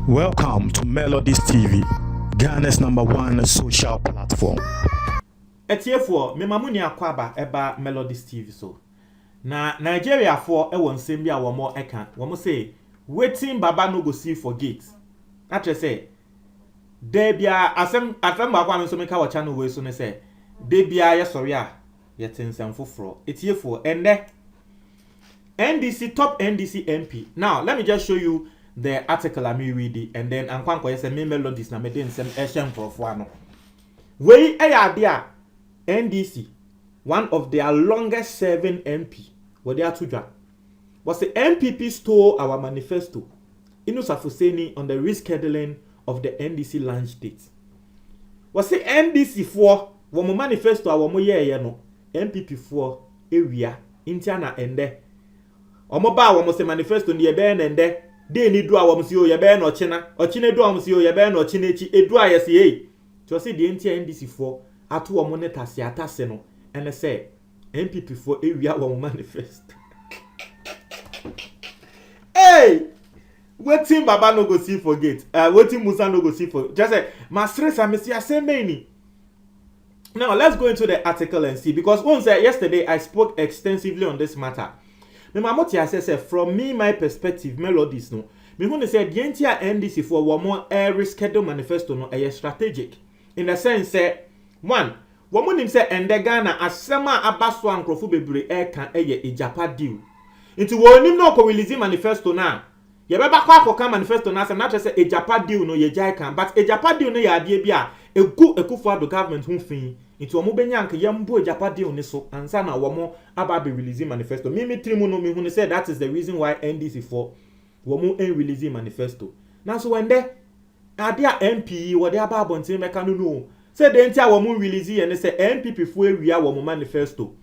Welcome to Melodies TV, Ghana's #1 social platform. Etiefo, me mamuni akwaba eba Melodies TV so. Na Nigeria for e won nsem bia wo mo eka. Wo mo say wetin baba no go see for gate. Atre say de bia asem ba kwa me so meka wo channel we so ne say de bia ye sori a ye tensem foforo. Etiefo ende NDC top NDC MP. Now, let me just show you the article I'm reading, and then I'm going to say Melodies na me den sem Asian profano. We dia NDC, one of their longest serving MP. What they are to was the MPP stole our manifesto. Inusa Fuseni on the rescheduling of the NDC launch date. Was the NDC for one manifesto our moye no MPP for area interna ende. Omoba wo se manifesto ni ebe na ende de ni du awom si o ye be na ochine du awom si o ye be na ochine echi edu ayese yi to se de ntia NDC for ato wo ne atase no ene se MPP for area wo manifesto. Hey, wetin baba no go see for gate, wetin Musa no go see for, just say my stress am see asem. Now let's go into the article and see, because once yesterday I spoke extensively on this matter. Me mamoti say from me my perspective Melodies no me who say the entire NDC for one more reschedule manifesto no strategic in the sense say one woman him say ende Ghana asema abaso ankrofo bebre kan ejapa deal into wonim no ko release manifesto na ye beba kwa akoka manifesto na say na say ejapa deal no ye jai kan, but ejapa deal no ya ade bia ekufu ado government hu fin into omo benya anka yambo ejapa deal ni so ansa na womo aba be release manifesto. Me trimu no me hu say that is the reason why NDC for womo release manifesto. Now so when there ade a MP wo dey aba abontin meka no say the entia womo release and say MPP for area womo manifesto.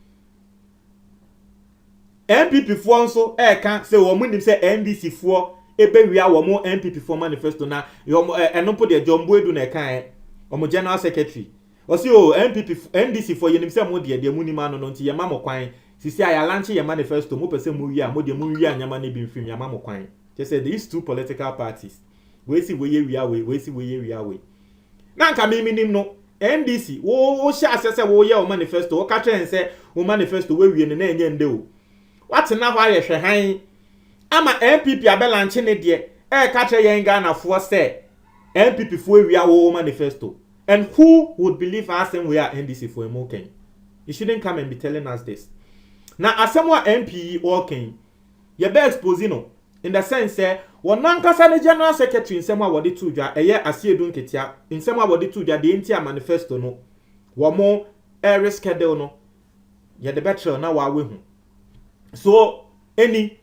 MPP for nso kan say womo nim say NDC for ebe wia womo MPP for manifesto na eno po de Jombo Edu na kan omo general secretary osi o MPP NDC for yenim se mo de mu ni ma no nti ye ma mo kwan sisi aya launch ye manifesto mo pese mo wi a mo de mo wi anyama na bi mfim ye ma mo kwan. They say these two political parties we si we ye wi awe we si we ye wi awe na nka me minim no NDC wo sha asese wo ye o manifesto wo ka tren se wo manifesto we wi ne na enye nde o what na hwa ye hwehan ama MPP abelanche ne de ka tre ye Ghana fo se MPP for wi awo manifesto. And who would believe us and we are NDC for Emoken? You shouldn't come and be telling us this. Now, as someone MP working, you be exposing in the sense that one nankasa the general secretary in someone what the two jar a year as you don't get ya in someone what the two jar the entire manifesto no one more air schedule no ya the better now wa we so any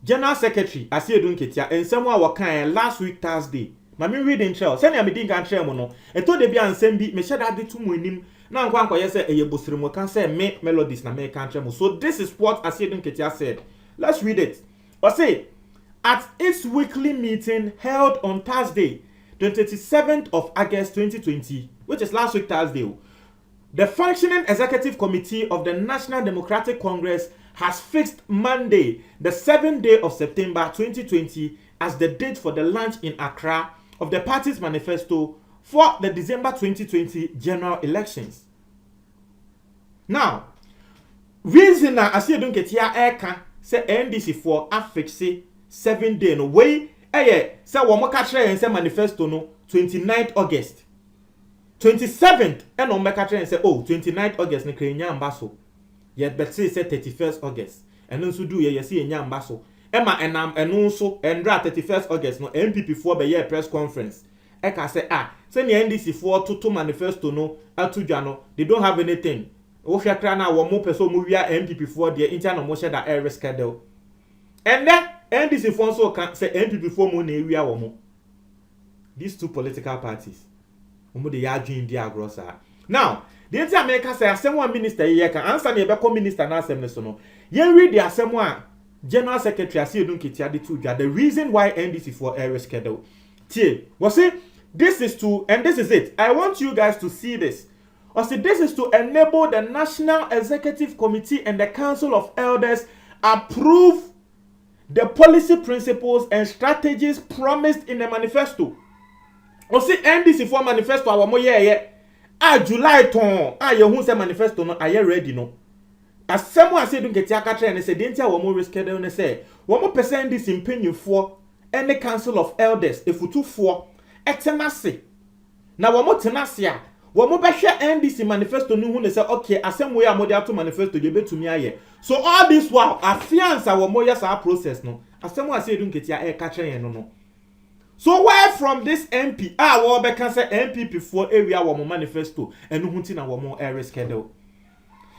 general secretary as you don't get ya and someone what kind last week Thursday. Mami reading trail send ya me din kan trail mo no eto de bia nsem bi me sheda de to mo anim na nkwa nkwa yese eye bosire mo kan say me Melodies na me kan trail mo. So this is what Asiedun Ketia said. Let's read it. Or say at its weekly meeting held on Thursday 27th of August 2020, which is last week Thursday, the functioning executive committee of the National Democratic Congress has fixed Monday the 7th day of September 2020 as the date for the launch in Accra of the party's manifesto for the December 2020 general elections. Now, reason na Asiedun Ketia eka say NDC for affix 7 day no way say wo mo ka kire say manifesto no 29th August 27th and on make kire say 29th August ne kire nya mbaso yet but say 31st August and nso do ye say nya mbaso Emma enam enu so endra 31st August no MPP for be year press conference eka say say the NDC for to manifesto no atudwa no they don't have anything wo hwe kra na wo mo person mo wia MPP for the internal mo share that air schedule and then NDC for so can say MPP for mo na wia wo mo. These two political parties mo de ya adwin dia agrosa. Now the entire America say asem one minister ye kan answer na be come minister na asem ne so no ye read the asem one General Secretary Asiedun Ketia de Tuja, the reason why NDC for air schedule. Tie, was it this is to, and this is it. I want you guys to see this. Was it this is to enable the National Executive Committee and the Council of Elders approve the policy principles and strategies promised in the manifesto. O see NDC for manifesto a wo ye July ton a ye hu se manifesto no aye ready no. Asɛm a sɛ dun keti aka kyerɛ ne sɛ de ntia wo mo reschedule ne sɛ wo mo person NDC mpanyinfoɔ and council of elders efutufoɔ etenase na wo mo tenase a wo mo behwe NDC manifesto no hu ne sɛ okay asɛm we a mo de ato manifesto de betumi aye. So all this while afiance a wo mo yes our process no asɛm a sɛ dun keti a e ka kyerɛ no. So where from this MP wo be kan sɛ MPP for area wo mo manifesto enu hu ti na wo mo reschedule.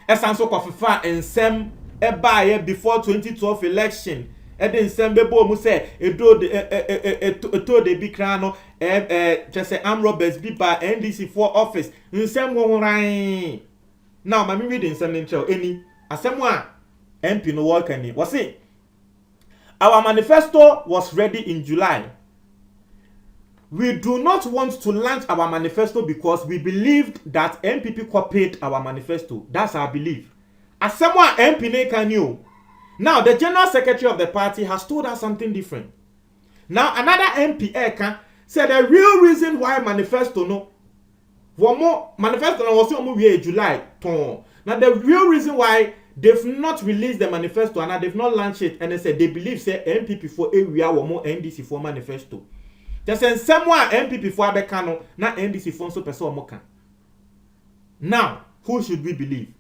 Esanso kofefa ensem ebaaye before 2012 election ede nsem bebo mu se edo de bi kra no just arm robbers bi ba NDC for office nsem horan now ma me read nsem nchel eni asem a MP no work ani was say our manifesto was ready in July. We do not want to launch our manifesto because we believed that MPP copied our manifesto. That's our belief. As someone MP can you. Now, the General Secretary of the party has told us something different. Now, another MP said the real reason why manifesto no manifesto no was in July. Now, the real reason why they've not released the manifesto and they've not launched it, and they said they believe say MPP for area or more NDC for manifesto. Just send someone MPP for Abekano, not NDC for so person moka. Now, who should we believe?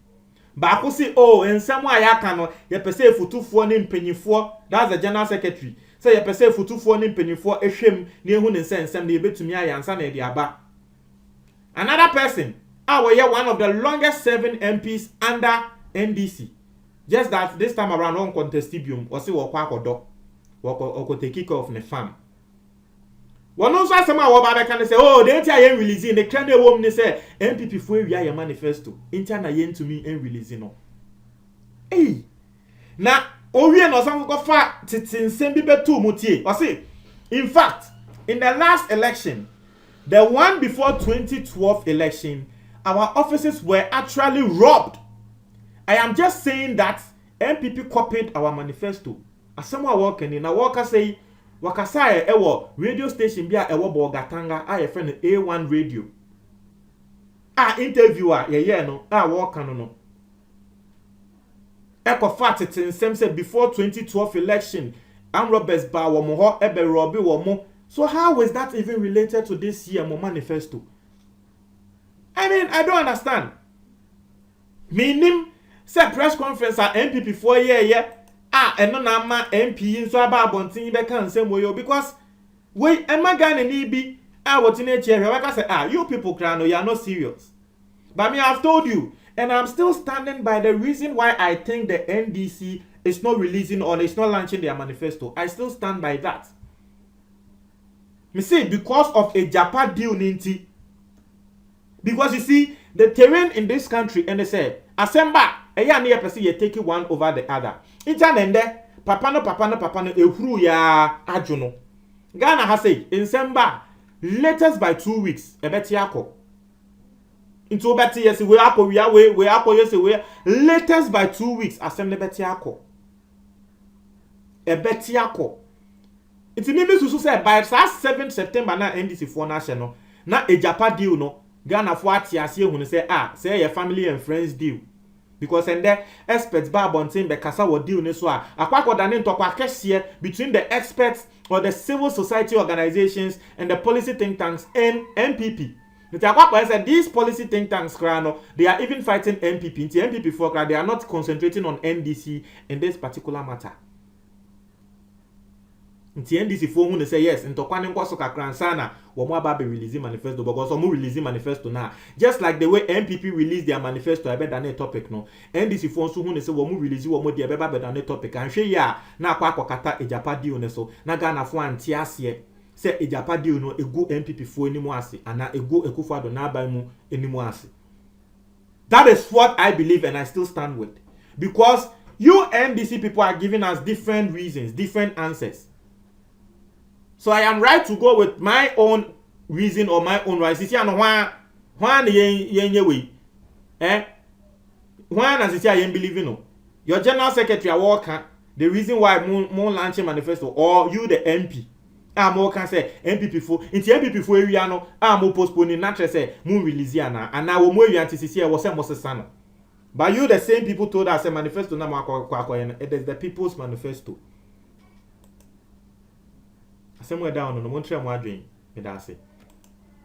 But I say, oh, and someone yakano, ye pese futu for name penny for, that's the General Secretary. Say ye pese futu for name penny for a shame near who and send some neighbor to me and son aba. Another person, one of the longest serving MPs under NDC. Just that this time around on contestibium, or see what do, or take kick off in the farm. One also some about can say, oh, the entire releasing the kind of woman say MPP for your manifesto. Interna yen to me and releasing no. Hey, now, we no some go far titin same be two mutie. Or see, in fact, in the last election, the one before 2012 election, our offices were actually robbed. I am just saying that MPP copied our manifesto. As someone walking in, a worker say. Wakasa ewo radio station bia ewo Bogatanga a ye friend A1 radio. Interviewer ye no work no. Eko fatit nsem say before 2012 election am robbers ba wo mo ho ebe robi wo mo. So how is that even related to this year mo manifesto? I mean, I don't understand. Minim say press conference at MPP for year eno na ma MP nso aba abontin be kan nsem wo because we ema Ghana ni bi woti na eche we ka say you people cry no you are not serious. But me I've told you and I'm still standing by the reason why I think the NDC is not releasing or it's not launching their manifesto. I still stand by that. Me say because of a Japan deal ninti. Because you see the terrain in this country and they say Asemba eya na yepese ye take one over the other. Intanende papa no ehuru ya ajono. Ghana has say in Semba latest by 2 weeks ebeti akọ. Into obeti yes we akọ yes we latest by 2 weeks assembly beti akọ. Ebeti akọ. It means to say by 7 September na NDC for national na a Japan deal no Ghana for atiase ehunu say your family and friends deal. Because and there experts ba bontin be kasa wo deal ne so akwakoda ne ntokwa kese between the experts or the civil society organizations and the policy think tanks and MPP. The akwakwa said these policy think tanks they are even fighting MPP. MPP for they are not concentrating on NDC in this particular matter. Nti NDC for who say yes ntokwa ne nkwaso kakran sana wo mo aba be release manifesto because some release manifesto now just like the way MPP release their manifesto I bet that topic no NDC for who say wo mo release wo mo dey be that topic and hwe ya na akwa akokata ejapa deal ne so na Ghana for anti ase say ejapa deal no egu MPP for enimu ase ana egu Akufo-Addo na aban mu enimu ase. That is what I believe and I still stand with because you NDC people are giving us different reasons, different answers. So I am right to go with my own reason or my own right. Sisi ano hwan yenye we. Hwan na sisi ayen believe no. Your general secretary worker the reason why mo launching manifesto or you the MP mo can say MPP fo nti MPP fo ewia no mo postpone na tre say mo release ana wo mo ewia ntisisi e wo say mo sesa no. But you the same people told us a manifesto na mo akwa it is the people's manifesto. Asem we down no mo ntre mo adwen me da say